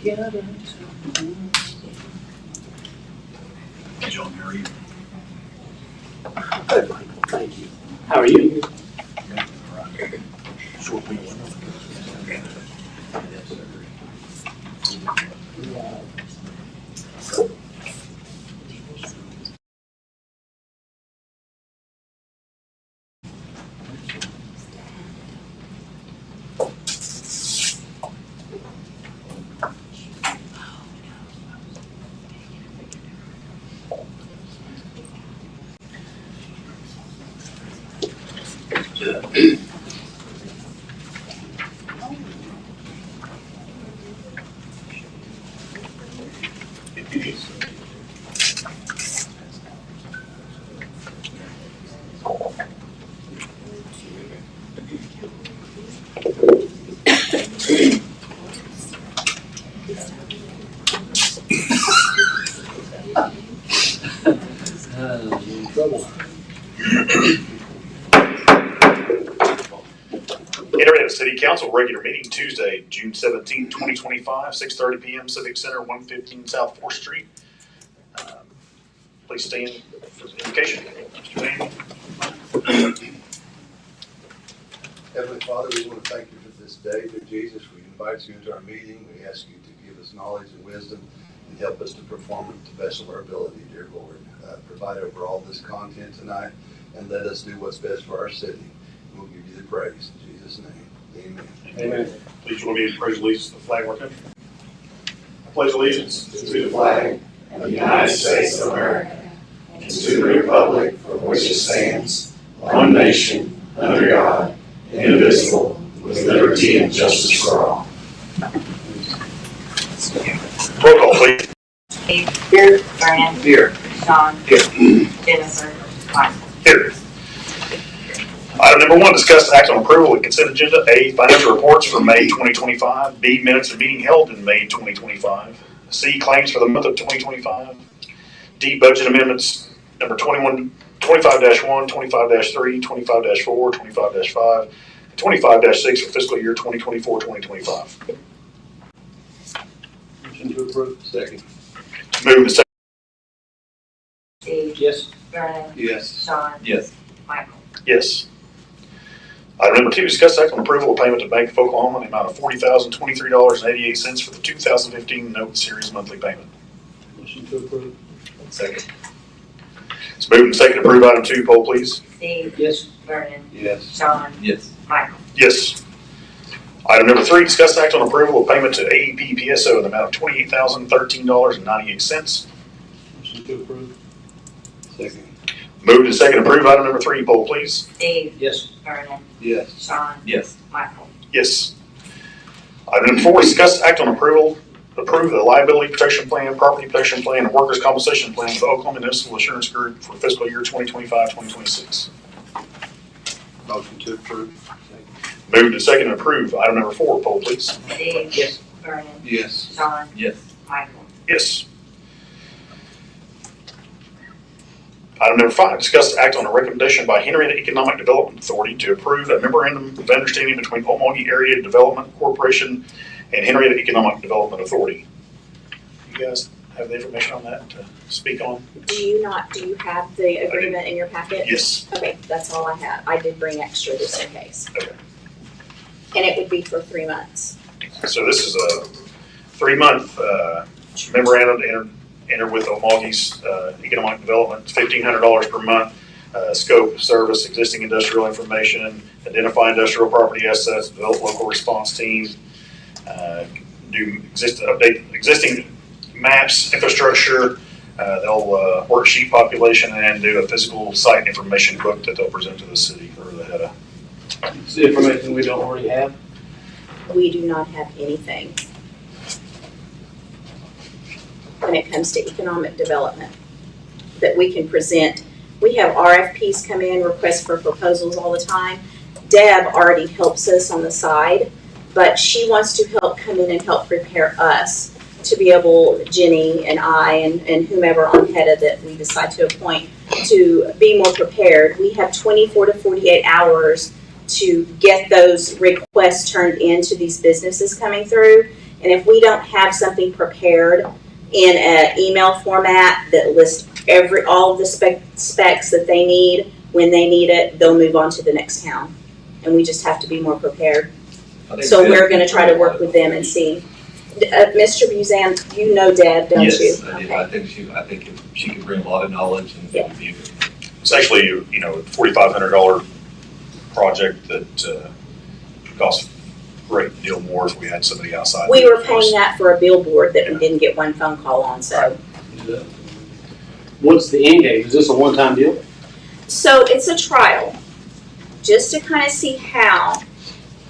John, how are you? Hey, Michael, thank you. How are you? All right. Short week. You're in trouble. Henryetta City Council regular meeting Tuesday, June 17th, 2025, 6:30 p.m. Civic Center, 115 South 4th Street. Please stand for the invocation. Mr. Manning. Heavenly Father, we want to thank you for this day. Dear Jesus, we invite you into our meeting. We ask you to give us knowledge and wisdom and help us to perform it to the best of our ability, dear Lord. Provide over all this content tonight and let us do what's best for our city. And we'll give you the praise. In Jesus' name, amen. Amen. Please join me in praise allegiance to the flag of our country. I pledge allegiance to the flag of the United States of America and to the republic for which it stands, one nation, under God, indivisible, with liberty and justice for all. Roll call, please. Here. Vernon. Here. Sean. Here. Jennifer. Michael. Here. Item number 1, discuss act on approval of consent agenda. A, financial reports for May 2025. B, minutes of meeting held in May 2025. C, claims for the month of 2025. D, budget amendments number 25-1, 25-3, 25-4, 25-5, and 25-6 for fiscal year 2024-2025. Motion to approve. Second. Move to second. Steve. Yes. Vernon. Yes. Sean. Yes. Michael. Yes. Item number 2, discuss act on approval of payment to Bank of Oklahoma in the amount of $40,023.88 for the 2015 note series monthly payment. Motion to approve. Second. It's moved and second to approve item 2. Poll, please. Steve. Yes. Vernon. Yes. Sean. Yes. Michael. Yes. Item number 3, discuss act on approval of payment to AEP PSO in the amount of $28,013.98. Motion to approve. Second. Moved and second to approve item number 3. Poll, please. Steve. Yes. Vernon. Yes. Sean. Yes. Michael. Yes. Item number 4, discuss act on approve the liability protection plan, property protection plan, and workers' compensation plan for the Oklahoma Municipal Insurance Group for fiscal year 2025-2026. Motion to approve. Moved and second to approve item number 4. Poll, please. Steve. Yes. Vernon. Yes. Sean. Yes. Michael. Yes. Item number 5, discuss act on a recommendation by Henryetta Economic Development Authority to approve a memorandum of understanding between Okmulgee Area Development Corporation and Henryetta Economic Development Authority. You guys have the information on that to speak on? Do you have the agreement in your packet? Yes. Okay, that's all I have. I did bring extra just in case. Okay. And it would be for 3 months. So this is a 3-month memorandum to enter with Okmulgee's Economic Development, $1,500 per month. Scope of service, existing industrial information, identify industrial property assets, develop local response teams, update existing maps, infrastructure. They'll worksheet population and do a physical site information book that they'll present to the city or the HEDA. It's the information we don't already have. We do not have anything when it comes to economic development that we can present. We have RFPs come in, requests for proposals all the time. Deb already helps us on the side, but she wants to help come in and help prepare us to be able, Jenny and I and whomever on HEDA that we decide to appoint, to be more prepared. We have 24 to 48 hours to get those requests turned into these businesses coming through. And if we don't have something prepared in an email format that lists all of the specs that they need, when they need it, they'll move on to the next town. And we just have to be more prepared. So we're gonna try to work with them and see. Mr. Buzan, you know Deb, don't you? Yes, I do. Okay. I think if she could bring a lot of knowledge and Yeah. be a good. It's actually, you know, a $4,500 project that costs a great deal more if we had somebody outside. We were paying that for a billboard that we didn't get one phone call on, so. What's the end game? Is this a one-time deal? So it's a trial, just to kind of see how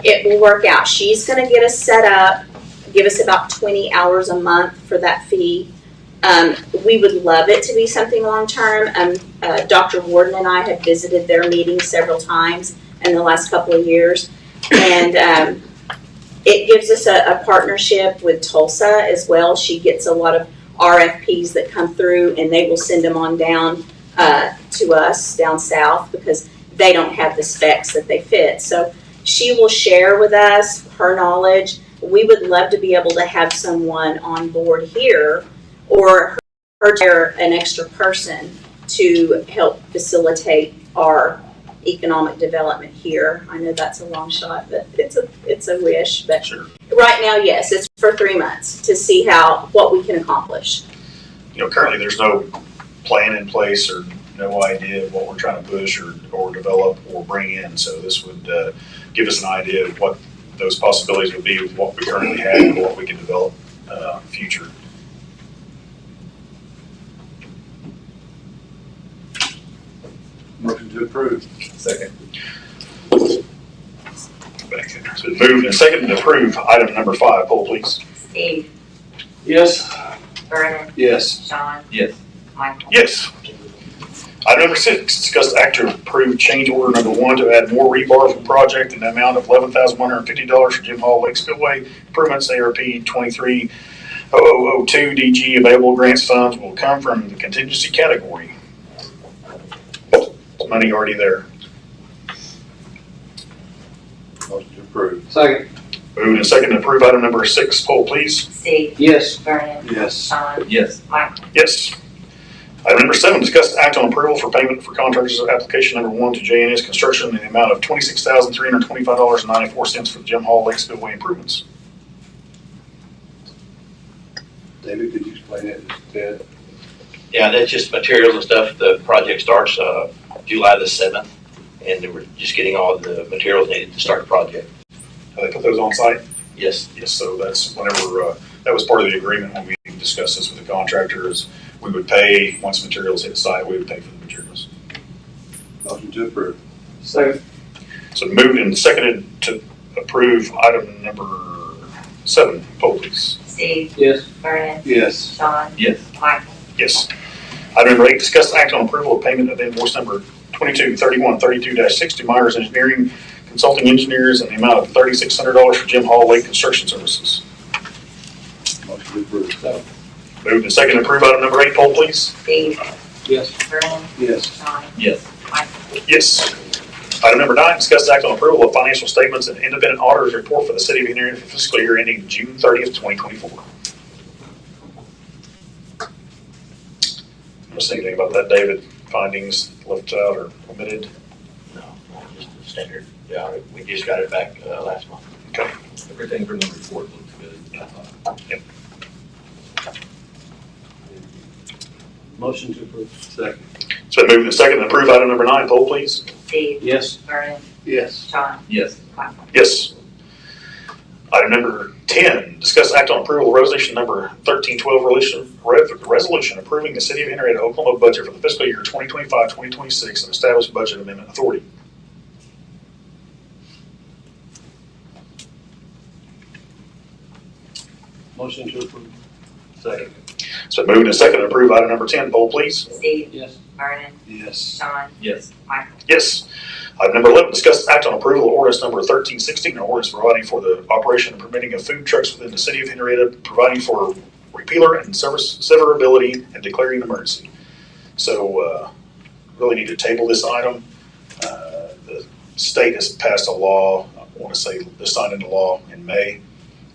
it will work out. She's gonna get us set up, give us about 20 hours a month for that fee. We would love it to be something long-term. Dr. Warden and I have visited their meetings several times in the last couple of years. And it gives us a partnership with Tulsa as well. She gets a lot of RFPs that come through, and they will send them on down to us down south because they don't have the specs that they fit. So she will share with us her knowledge. We would love to be able to have someone on board here or an extra person to help facilitate our economic development here. I know that's a long shot, but it's a wish. But Sure. right now, yes, it's for 3 months to see what we can accomplish. You know, currently there's no plan in place or no idea of what we're trying to push or develop or bring in. So this would give us an idea of what those possibilities would be with what we currently have and what we can develop in the future. Motion to approve. Second. Back in. So moved and seconded to approve item number 5. Poll, please. Steve, Yes. Vernon, Yes. Sean, Yes. Michael. Yes. Item number 6, discuss act to approve change order number 1 to add more rebar for project in the amount of $11,150 for Jim Hall Lake Spillway improvements. ARP 230002 DG available grants funds will come from the contingency category. Money already there. Motion to approve. Second. Moved and seconded to approve item number 6. Poll, please. Steve, Yes. Vernon, Yes. Sean, Yes. Michael. Yes. Item number 7, discuss act on approval for payment for contractors application number 1 to JNS Construction in the amount of $26,325.94 for the Jim Hall Lake Spillway improvements. David, could you explain that to Ted? Yeah, that's just materials and stuff. The project starts July the 7th, and we're just getting all the materials needed to start the project. They put those on site? Yes. Yes, so that's whenever, that was part of the agreement when we discussed this with the contractors. We would pay, once materials hit site, we would pay for the materials. Motion to approve. Second. So moved and seconded to approve item number 7. Poll, please. Steve, Yes. Vernon, Yes. Sean, Yes. Michael. Yes. Item number 8, discuss act on approval of payment of invoice number 223132-6 to Myers Engineering Consulting Engineers in the amount of $3,600 for Jim Hall Lake Construction Services. Motion to approve. Second. Moved and seconded to approve item number 8. Poll, please. Steve, Yes. Vernon, Yes. Sean, Yes. Michael. Yes. Item number 9, discuss act on approval of financial statements and independent auditor's report for the city of Henryetta for fiscal year ending June 30th, 2024. Want to say anything about that, David? Findings left out or omitted? No, just the standard. Yeah, we just got it back last month. Okay. Everything from the report looks good. Motion to approve. Second. It's been moved and seconded to approve item number 9. Poll, please. Steve, Yes. Vernon, Yes. Sean, Yes. Michael. Yes. Item number 10, discuss act on approval of resolution number 1312, resolution approving the city of Henryetta, Oklahoma budget for the fiscal year 2025-2026 and establish budget amendment authority. Motion to approve. Second. It's been moved and seconded to approve item number 10. Poll, please. Steve, Yes. Vernon, Yes. Sean, Yes. Michael. Yes. Item number 11, discuss act on approval of ordinance number 1316, an ordinance providing for the operation and permitting of food trucks within the city of Henryetta, providing for repealer and severability and declaring an emergency. So, really need to table this item. The state has passed a law, I want to say they signed into law in May,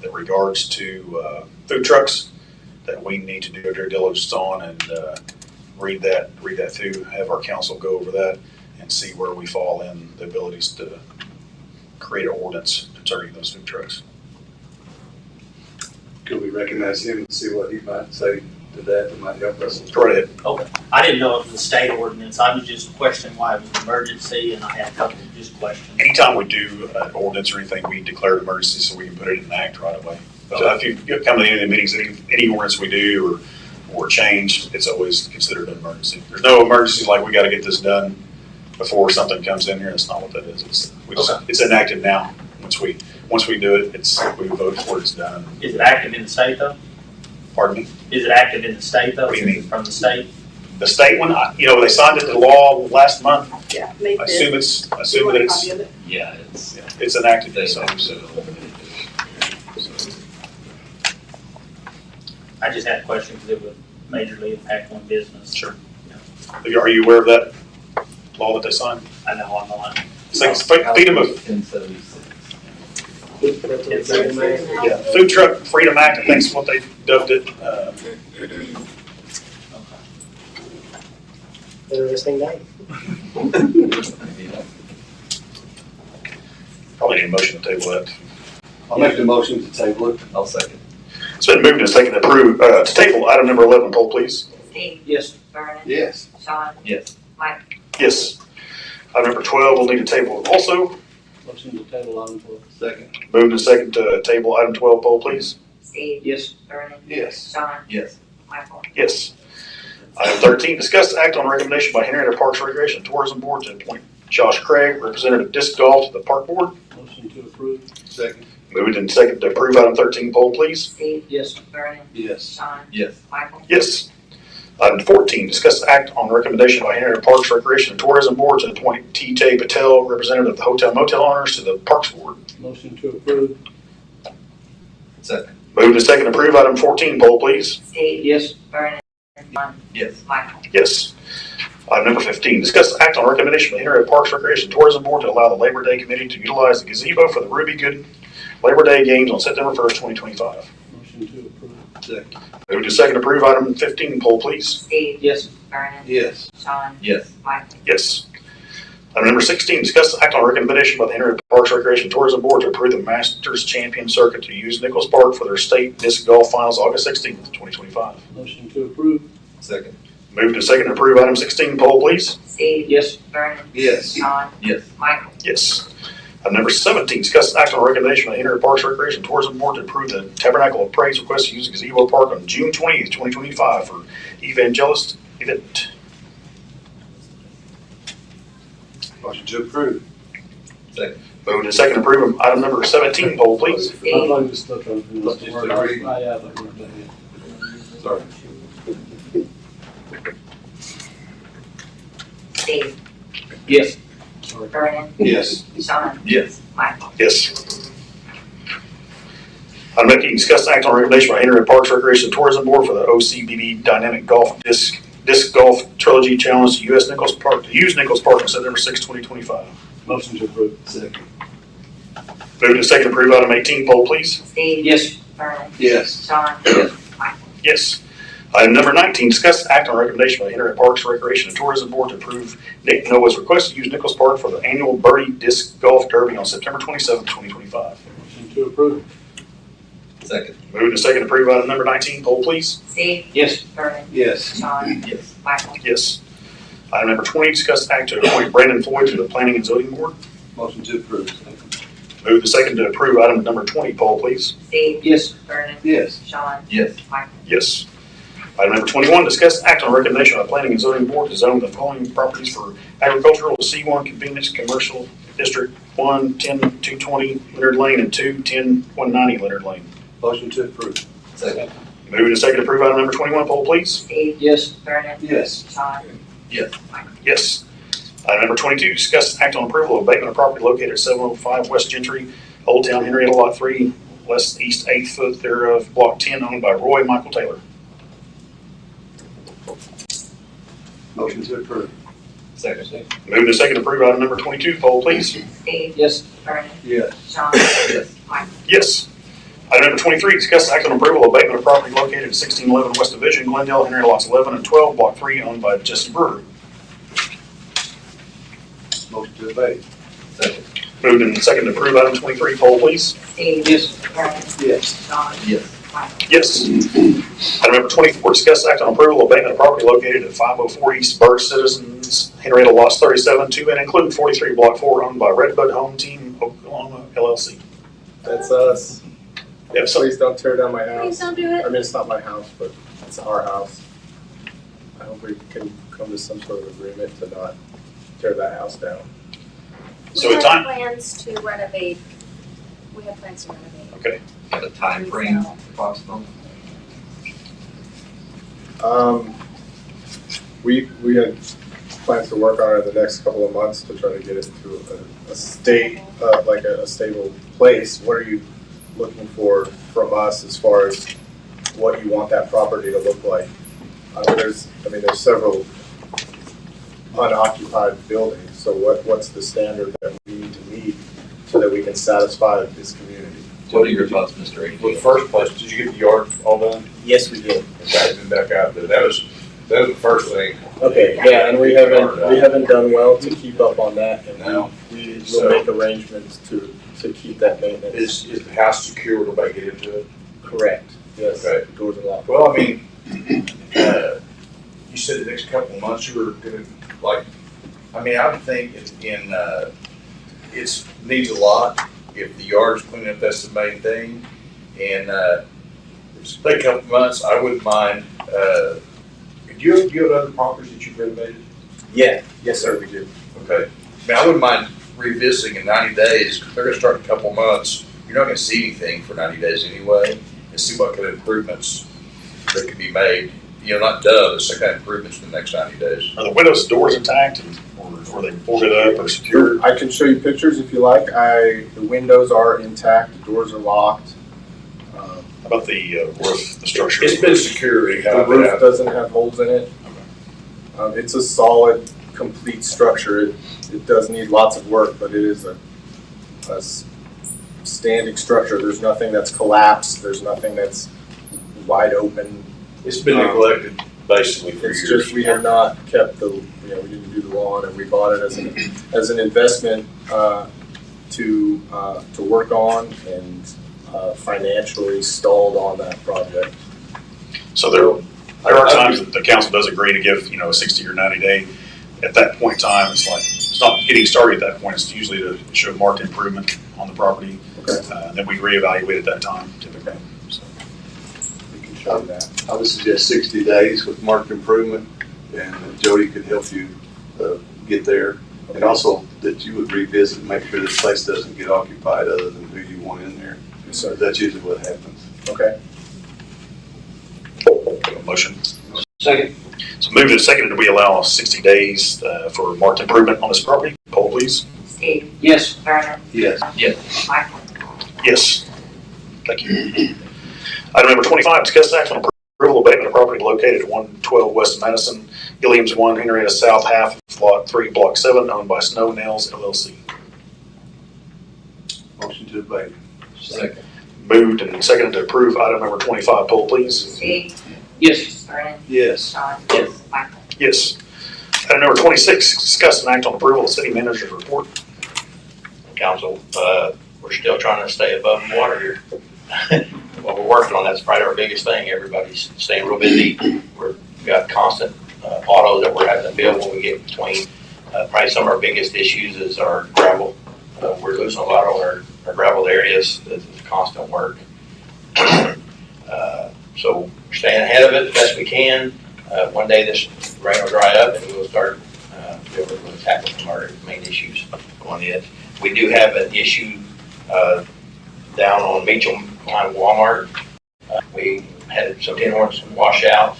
that regards to food trucks that we need to do a due diligence on and read that through, have our council go over that and see where we fall in the abilities to create an ordinance concerning those food trucks. Could we recognize him and see what he might say to that might help us? Go right ahead. Okay, I didn't know it was a state ordinance, I was just questioning why it was an emergency, and I had a couple of just questions. Anytime we do an ordinance or anything, we declare an emergency so we can put it in act right away. So if you come to any of the meetings, any ordinance we do or change, it's always considered an emergency. There's no emergency like we gotta get this done before something comes in here. That's not what that is. It's enacted now. Once we do it, we vote for it, it's done. Is it active in the state though? Pardon me? Is it active in the state though? What do you mean? From the state? The state one, they signed it to law last month. Yeah. I assume that Yeah, it's enacted. they So, I just had a question because it would majorly impact one business. Sure. Are you aware of that law that they signed? I know I'm on. It's like freedom of 1076. Food Truck Freedom Act, I think is what they dubbed it. Interesting name. Probably need a motion to table that. I'll make the motion to table it. I'll second. It's been moved and seconded to approve, to table item number 11, poll please. Steve, Yes. Vernon, Yes. Sean, Yes. Mike, Yes. Item number 12, we'll need to table also. Motion to table item 12. Second. Moved and seconded to table item 12, poll please. Steve, Yes. Vernon, Yes. Sean, Yes. Michael, Yes. Item 13, discuss act on recommendation by Henryetta Parks Recreation and Tourism Board to appoint Josh Craig, representative disc golf, to the park board. Motion to approve. Second. Moved and seconded to approve item 13, poll please. Steve, Yes. Vernon, Yes. Sean, Yes. Michael, Yes. Item 14, discuss act on recommendation by Henryetta Parks Recreation and Tourism Board to appoint T.J. Patel, representative of the hotel motel owners, to the parks board. Motion to approve. Second. Moved and seconded to approve item 14, poll please. Steve, Yes. Vernon, Sean, Yes. Michael, Yes. Item number 15, discuss act on recommendation by Henryetta Parks Recreation and Tourism Board to allow the Labor Day Committee to utilize the gazebo for the Ruby Good Labor Day Games on September 1st, 2025. Motion to approve. Second. Moved and seconded to approve item 15, poll please. Steve, Yes. Vernon, Yes. Sean, Yes. Michael, Yes. Item number 16, discuss act on recommendation by the Henryetta Parks Recreation and Tourism Board to approve the Masters Champion Circuit to use Nichols Park for their state disc golf finals August 16th, 2025. Motion to approve. Second. Moved and seconded to approve item 16, poll please. Steve, Yes. Vernon, Yes. Sean, Yes. Michael, Yes. Item number 17, discuss act on recommendation by the Henryetta Parks Recreation and Tourism Board to approve the Tabernacle of Praise request to use the gazebo park on June 20th, 2025 for Evangelist event. Motion to approve. Second. Moved and seconded to approve item number 17, poll please. I'm Steve, going to still trying to pronounce the Just word. a reading. I have it. Sorry. Steve, Yes. Sorry. Vernon, Yes. Sean, Yes. Michael, Yes. Item 18, discuss act on recommendation by Henryetta Parks Recreation and Tourism Board for the OCBB Dynamic Golf Disc Golf Trilogy Challenge to use Nichols Park on September 6, 2025. Motion to approve. Second. Moved and seconded to approve item 18, poll please. Steve, Yes. Vernon, Yes. Sean, Yes. Michael, Yes. Item number 19, discuss act on recommendation by the Henryetta Parks Recreation and Tourism Board to approve Nick Noah's request to use Nichols Park for the annual Birdie Disc Golf Derby on September 27, 2025. Motion to approve. Second. Moved and seconded to approve item number 19, poll please. Steve, Yes. Vernon, Yes. Sean, Yes. Michael, Yes. Item number 20, discuss act to appoint Brandon Floyd to the Planning and Zoning Board. Motion to approve. Moved and seconded to approve item number 20, poll please. Steve, Yes. Vernon, Yes. Sean, Yes. Michael, Yes. Item number 21, discuss act on recommendation of the Planning and Zoning Board to zone the following properties for agricultural to C1 Convenience Commercial District 1, 10-220 Leonard Lane, and 2, 10-190 Leonard Lane. Motion to approve. Second. Moved and seconded to approve item number 21, poll please. Steve, Yes. Vernon, Yes. Sean, Yes. Michael, Yes. Item number 22, discuss act on approval of abatement of property located at 705 West Gentry, Old Town, Henryetta, Lot 3, west east 8th foot thereof, Block 10, owned by Roy Michael Taylor. Motion to approve. Second. Moved and seconded to approve item number 22, poll please. Steve, Yes. Vernon, Yes. Sean, Yes. Michael, Yes. Item number 23, discuss act on approval of abatement of property located at 1611 West Division, Glendale, Henryetta lots 11 and 12, block 3, owned by Jesse Brewer. Motion to abate. Second. Moved and seconded to approve item 23. Poll, please. Steve. Yes. Vernon. Yes. John. Yes. Michael. Yes. Item number 24, discuss act on approval of abatement of property located at 504 East Burr Citizens, Henryetta lots 37 to and including 43, block 4, owned by Redbud Home Team Oklahoma LLC. That's us. Yeah, so Please don't tear down my Please house. don't do I it. mean, it's not my house, but it's our house. I hope we can come to some sort of agreement to not tear that house down. So We at have time, plans to renovate, we have plans to renovate. okay. Got a time frame, possible? We had plans to work on it in the next couple of months to try to get it to a state, like a stable place. What are you looking for from us as far as what you want that property to look like? There's several unoccupied buildings, so what's the standard that we need to meet so that we can satisfy this community? What are your thoughts, Mr. A? Well, the first place, did you get the yard all done? Yes, we did. Okay, then back out there. That was the first thing. Okay, yeah, and we haven't done well to keep up on that, and No. we will So- make arrangements to keep that maintenance. Is the house secure? Will nobody get into it? Correct, yes, Okay. doors are locked. Well, I mean, you said the next couple of months you were gonna, like, I mean, I would think it's needs a lot. If the yard's cleaned up, that's the main thing. And, it's been a couple of months, I wouldn't mind, do you have other properties that you've renovated? Yeah, yes, sir, we do. Okay. I mean, I wouldn't mind revisiting in 90 days, 'cause they're gonna start in a couple of months. You're not gonna see anything for 90 days anyway, and see what kind of improvements that could be made. You know, not but some kind of improvements in the next 90 days. Are the windows, doors intact, or are they boarded up or secured? I can show you pictures if you like. The windows are intact, the doors are locked. How about the roof, the structure? It's been secure. The roof doesn't have holes in it. It's a solid, complete structure. It does need lots of work, but it is a standing structure. There's nothing that's collapsed. There's nothing that's wide open. It's been neglected basically for It's years. just, we have not kept we didn't do the lawn, and we bought it as an investment to work on, and financially stalled on that project. So there are times that the council does agree to give, a 60 or 90 day. At that point in time, it's like, it's not getting started at that point. It's usually to show marked improvement on the property. Okay. Then we reevaluate at that time typically. So, We can show that. I would suggest 60 days with marked improvement, and Jody could help you get there. And also that you would revisit and make sure this place doesn't get occupied other than who you want in there. So that's usually what happens. Okay. motion. Second. So moved and seconded that we allow 60 days for marked improvement on this property. Poll, please. Steve. Yes. Vernon. Yes. Michael. Yes. Thank you. Item number 25, discuss act on approval of abatement of property located at 112 West Madison, Illiams 1, Henryetta South, half of Lot 3, Block 7, owned by Snow Nails LLC. Motion to abate. Second. Moved and seconded to approve item number 25. Poll, please. Steve. Yes. Vernon. Yes. John. Yes. Michael. Yes. Item number 26, discuss and act on approval of city manager's report. Council, we're still trying to stay above water here. What we're working on, that's probably our biggest thing. Everybody's staying real busy. We've got constant autos that we're having to build when we get between. Probably some of our biggest issues is our gravel. We're losing a lot on our gravel areas. It's constant work. So we're staying ahead of it the best we can. One day this rain will dry up and we'll start be able to tackle some of our main issues on it. We do have an issue down on Meacham behind Walmart. We had some tin horns wash out.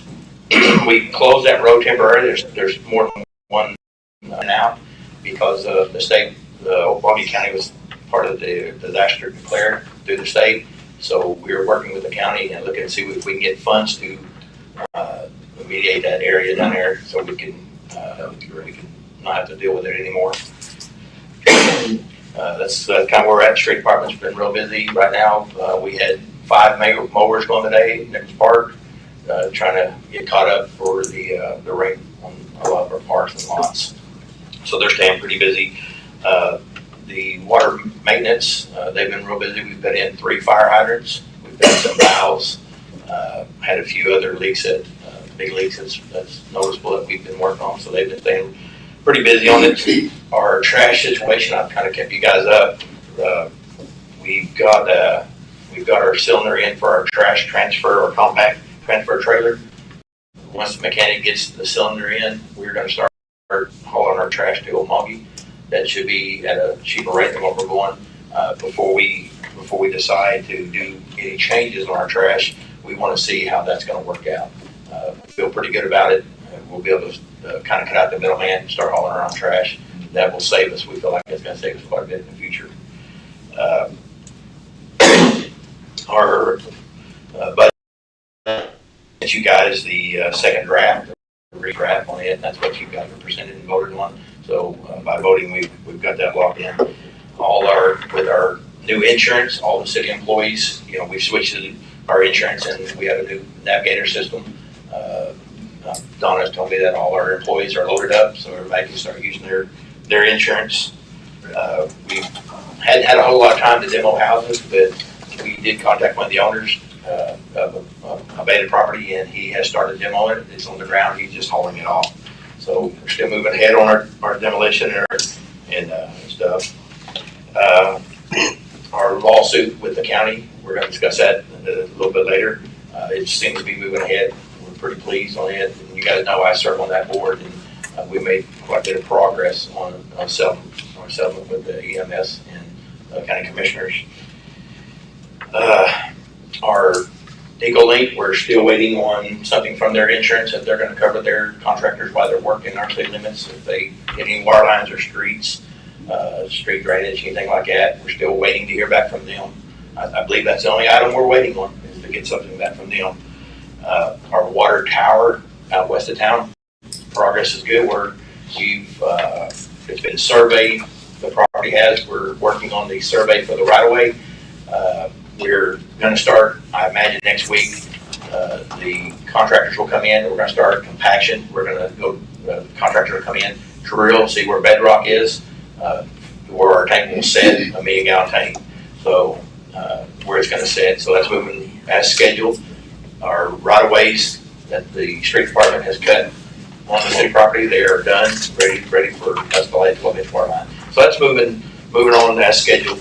We closed that road temporarily. There's more than one now because the state, Oklahoma County was part of the disaster declared through the state. So we were working with the county and looking to see if we can get funds to remediate that area down there so we can not have to deal with it anymore. That's kind of where we're at. The street department's been real busy right now. We had 5 mowers going today, Nichols Park, trying to get caught up for the rain on a lot of our parks and lots. So they're staying pretty busy. The water maintenance, they've been real busy. We've put in 3 fire hydrants. We've done some valves, had a few other leaks big leaks that's noticeable that we've been working on. So they've been staying pretty busy on it. Our trash situation, I've kind of kept you guys up. We've got our cylinder in for our trash transfer or compact transfer trailer. Once the mechanic gets the cylinder in, we're going to start hauling our trash to Old Moggy. That should be at a cheaper rate than what we're going. Before we decide to do any changes on our trash, we want to see how that's going to work out. Feel pretty good about it. We'll be able to kind of cut out the middleman and start hauling our own trash. That will save us. We feel like it's going to save us quite a bit in the future. Our budget, you guys the second draft, redraft on it, and that's what you guys were presented and voted on. So by voting, we've got that locked in. With our new insurance, all the city employees, we've switched our insurance and we have a new navigator system. Donna's told me that all our employees are loaded up, so everybody can start using their insurance. We hadn't had a whole lot of time to demo houses, but we did contact one of the owners of a abated property, and he has started demoing it. It's on the ground. He's just hauling it off. So we're still moving ahead on our demolition and stuff. Our lawsuit with the county, we're going to discuss that a little bit later. It seems to be moving ahead. We're pretty pleased on it. And you guys know I serve on that board, and we made quite a bit of progress on settlement with the EMS and county commissioners. Our EcoLink, we're still waiting on something from their insurance that they're going to cover their contractors while they're working our city limits. If they hit any water lines or streets, street drainage, anything like that, we're still waiting to hear back from them. I believe that's the only item we're waiting on, is to get something back from them. Our water tower out west of town, progress is good. It's been surveyed, the property has. We're working on the survey for the right of way. We're going to start, I imagine next week, the contractors will come in. We're going to start compaction. We're going to go, the contractor will come in, drill, see where bedrock is, where our tank will set, a 1 million gallon tank. So where it's going to set. So that's moving as scheduled. Our right of ways that the street department has cut on the city property, they are done, ready for us to lay 12-inch water line. So that's moving on as scheduled.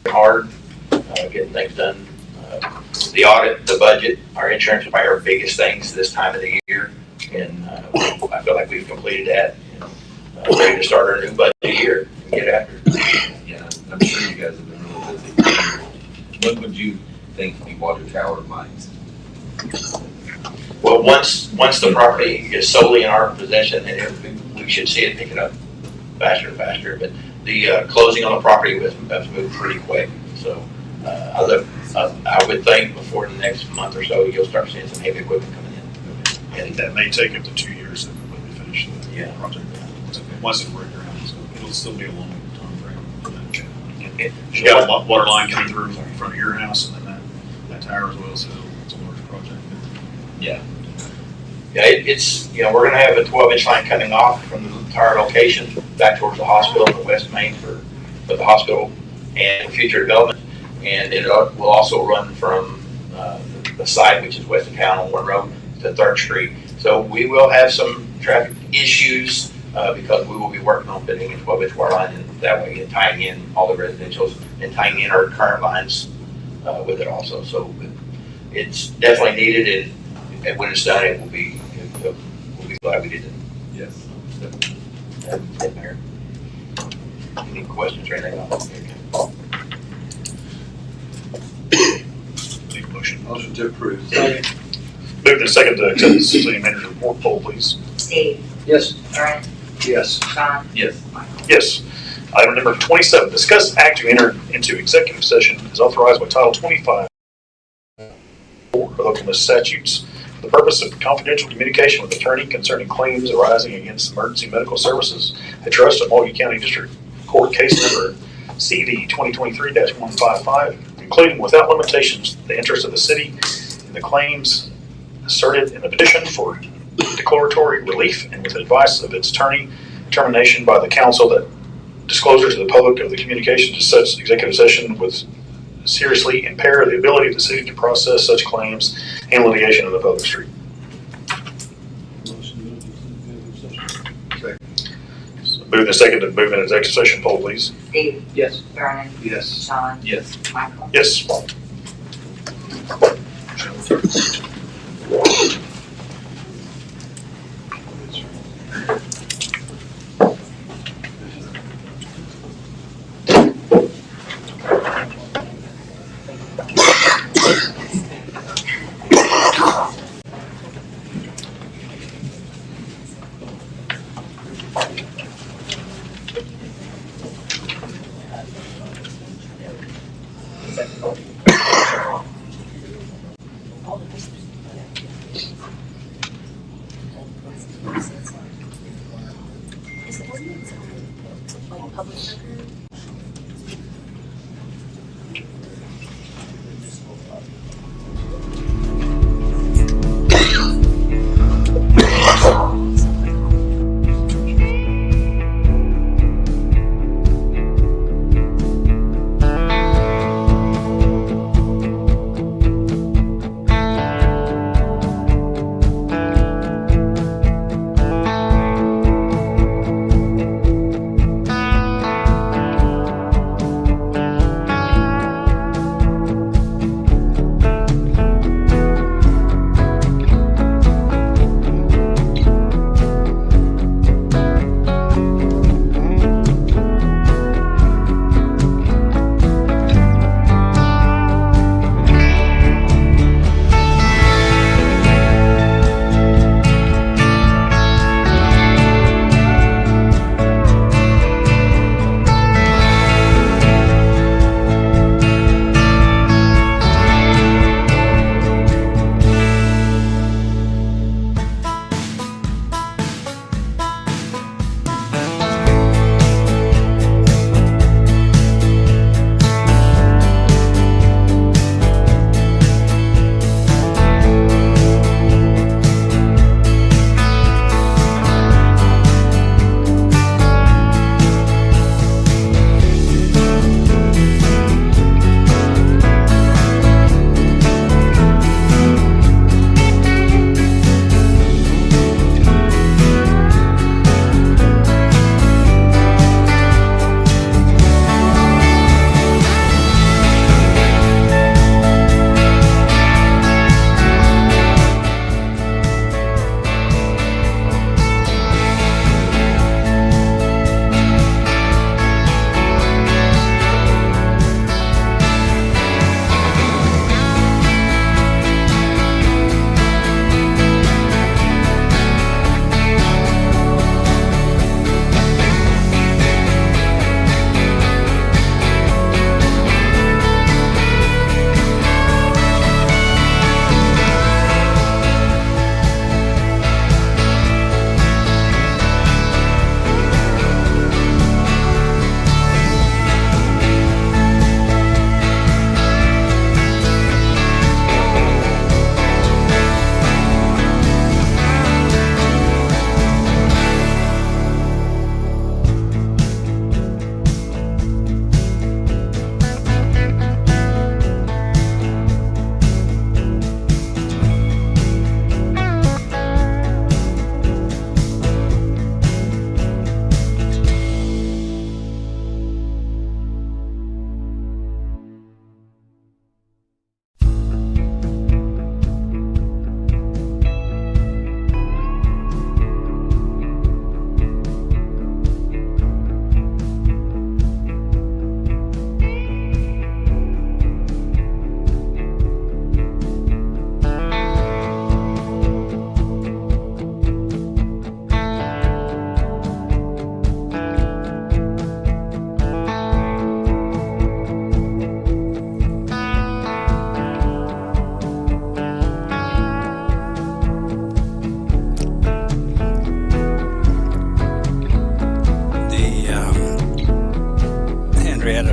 Hard, getting things done. The audit, the budget, our insurance will be our biggest things this time of the year, and I feel like we've completed that. And, ready to start our new budget year and get after it. Yeah, I'm sure you guys have been really busy. When would you think the water tower might? Well, once the property is solely in our possession, and we should see it picking up faster and faster. But the closing on the property has moved pretty quick. So I would think before the next month or so, you'll start seeing some heavy equipment coming in. And that may take up to 2 years to completely finish the project. Once it's break ground, so it'll still be a long time frame. You got a water line coming through in front of your house, and then that tower as well, so it's a large project. Yeah, it's, we're gonna have a 12-inch line coming off from the entire location back towards the hospital in the West Main for the hospital and future development. And it will also run from the site, which is west of town on 1 Road, to 3rd Street. So we will have some traffic issues because we will be working on putting a 12-inch water line in that way and tying in all the residentials and tying in our current lines with it also. So it's definitely needed, and when it's done, we'll be glad we did it. Yes. Any questions or anything on that? Need a motion. Motion to approve. Moved and second to accept the city manager's report, poll please. Steve, Yes. Aaron, Yes. John, Yes. Yes. Item number 27, discuss act to enter into executive session as authorized by Title 25 of Oklahoma statutes for the purpose of confidential communication with attorney concerning claims arising against emergency medical services. I trust a Multnomah County District Court case number CD 2023-155, including without limitations the interest of the city in the claims asserted in the petition for declaratory relief and with advice of its attorney, determination by the council that disclosure to the public of the communication to such executive session would seriously impair the ability of the city to process such claims and litigation in the public street. Motion to move into executive session. Moving the second to move into executive session, poll please. Steve, Yes. Vernon, Yes. Sean, Yes. Michael. Yes. Is the ordinance like public record?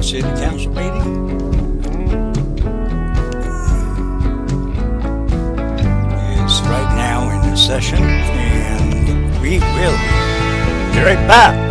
city council meeting is right now in session, and we will be right back.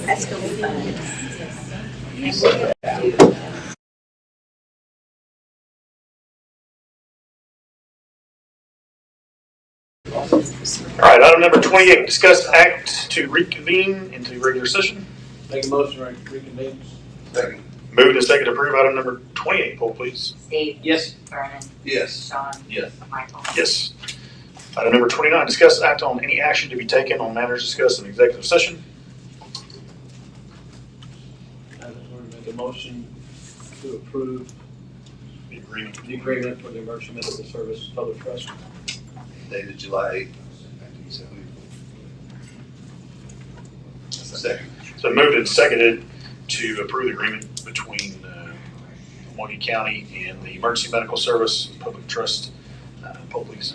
That's gonna be fun. All right, item number 28, discuss act to reconvene into regular session. Make a motion to reconvene. Second. Moved and seconded to approve item number 28, poll please. Steve. Yes. Vernon. Yes. Sean. Yes. Michael. Yes. Item number 29, discuss act on any action to be taken on matters discussed in executive session. I just want to make a motion to approve The agreement. the agreement for the emergency medical service public trust. Dated July 8th, 1974. Second. So moved and seconded to approve the agreement between Milwaukee County and the Emergency Medical Service Public Trust. Poll please.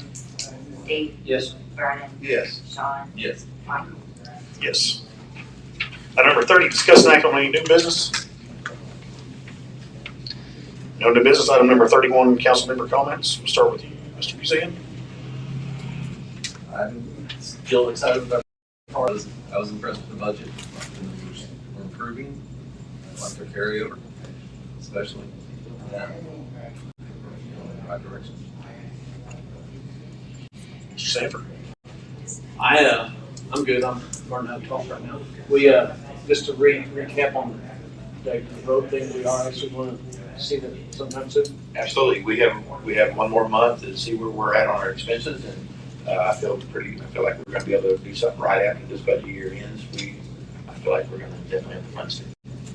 Steve. Yes. Vernon. Yes. Sean. Yes. Michael. Yes. Item number 30, discuss and act on any new business. No new business. Item number 31, council member comments. We'll start with you, Mr. Museum. I'm still excited about it. I was impressed with the budget. We're improving. I like their carryover, especially. Yeah. In the right direction. Mr. Sanford. I'm good. I'm learning how to talk right now. We just to recap on the road thing, we are actually going to see that sometime soon. Absolutely. We have one more month to see where we're at on our expenses, and I feel like we're gonna be able to do something right after this budget year ends. I feel like we're gonna definitely have the funds to.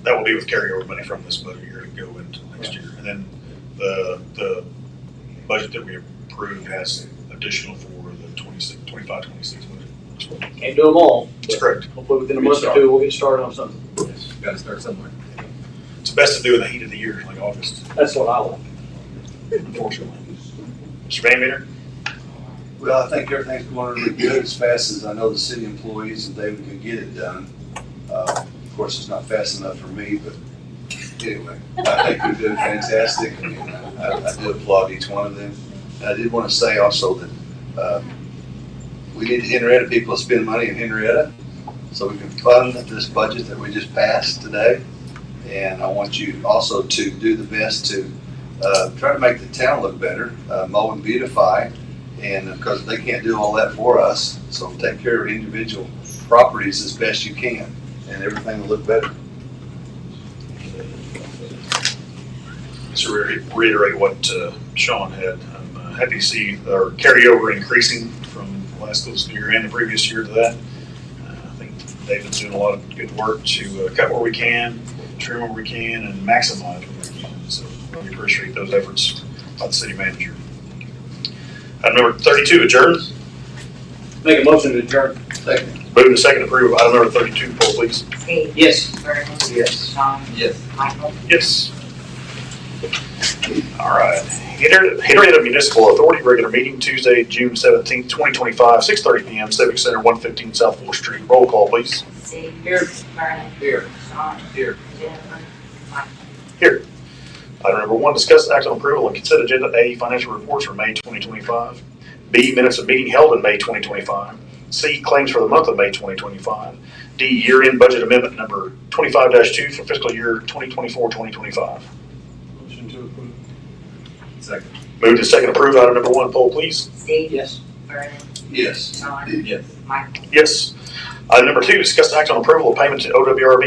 That will be with carryover money from this budget year to go into next year. And then the budget that we approved has additional for the 25, 26 budget. Can't do them all. That's correct. Hopefully within a month or two, we'll get started on something. Yes, gotta start somewhere. It's best to do in the heat of the year, like August, That's what I want. unfortunately. Mr. Van Meter? Well, I think everything's going really good as fast as I know the city employees and David can get it done. Of course, it's not fast enough for me, but anyway, I think they're doing fantastic. And I do applaud each one of them. And I did want to say also that we need the Henryetta people to spend money in Henryetta so we can fund this budget that we just passed today. And I want you also to do the best to try to make the town look better, mow and beautify. And because they can't do all that for us, so take care of individual properties as best you can, and everything will look better. To reiterate what Sean had, I'm happy to see our carryover increasing from last fiscal year and the previous year to that. I think David's doing a lot of good work to cut where we can, trim where we can, and maximize where we can. So really appreciate those efforts by the city manager. Item number 32, adjourn. Make a motion to adjourn. Second. Moving to second approve item number 32, poll please. Steve. Yes. Vernon. Yes. Sean. Yes. Michael. Yes. All right. Henryetta Municipal Authority regular meeting Tuesday, June 17th, 2025, 6:30 p.m. Civic Center, 115 South 4th Street. Roll call, please. Steve. Here. Vernon. Here. Sean. Here. Jennifer. Michael. Here. Item number 1, discuss act on approval and consent agenda A, financial reports for May 2025. B, minutes of meeting held in May 2025. C, claims for the month of May 2025. D, year-end budget amendment number 25-2 for fiscal year 2024-2025. Motion to approve. Second. Moved and second approve item number 1, poll please. Steve. Yes. Vernon. Yes. Sean. Yes. Michael. Yes. Item number 2, discuss act on approval of payment to OWRB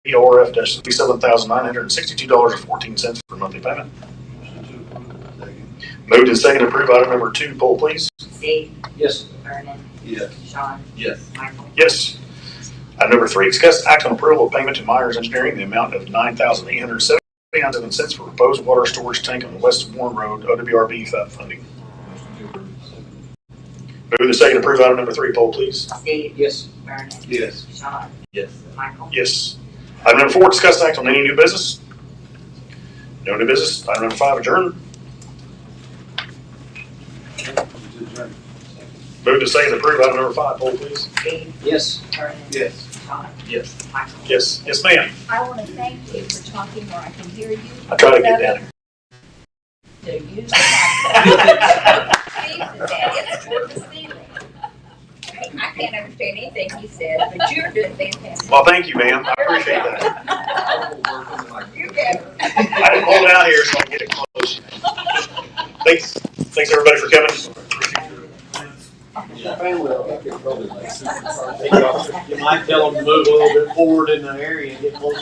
$7,962.14 for monthly payment. Motion to approve. Second. Moved and second approve item number 2, poll please. Steve. Yes. Vernon. Yes. Sean. Yes. Michael. Yes. Item number 3, discuss act on approval of payment to Myers Engineering in the amount of $9,870.07 for proposed water storage tank on West Warren Road, OWRB funding. Motion to approve. Move the second approve item number 3, poll please. Steve. Yes. Vernon. Yes. Sean. Yes. Michael. Yes. Item number 4, discuss act on any new business. No new business. Item number 5, adjourn. Move to second approve item number 5, poll please. Steve. Yes. Vernon. Yes. Sean. Yes. Michael. Yes. Yes, ma'am. I want to thank you for talking where I can hear you. I try to get down here. To use the microphone. It's toward the ceiling. I can't understand anything he says, but you're doing fantastic. Well, thank you, ma'am. I appreciate that. You better. I didn't pull it out here so I can get it close. Thanks everybody for coming. You might tell them to move a little bit forward in the area and get closer.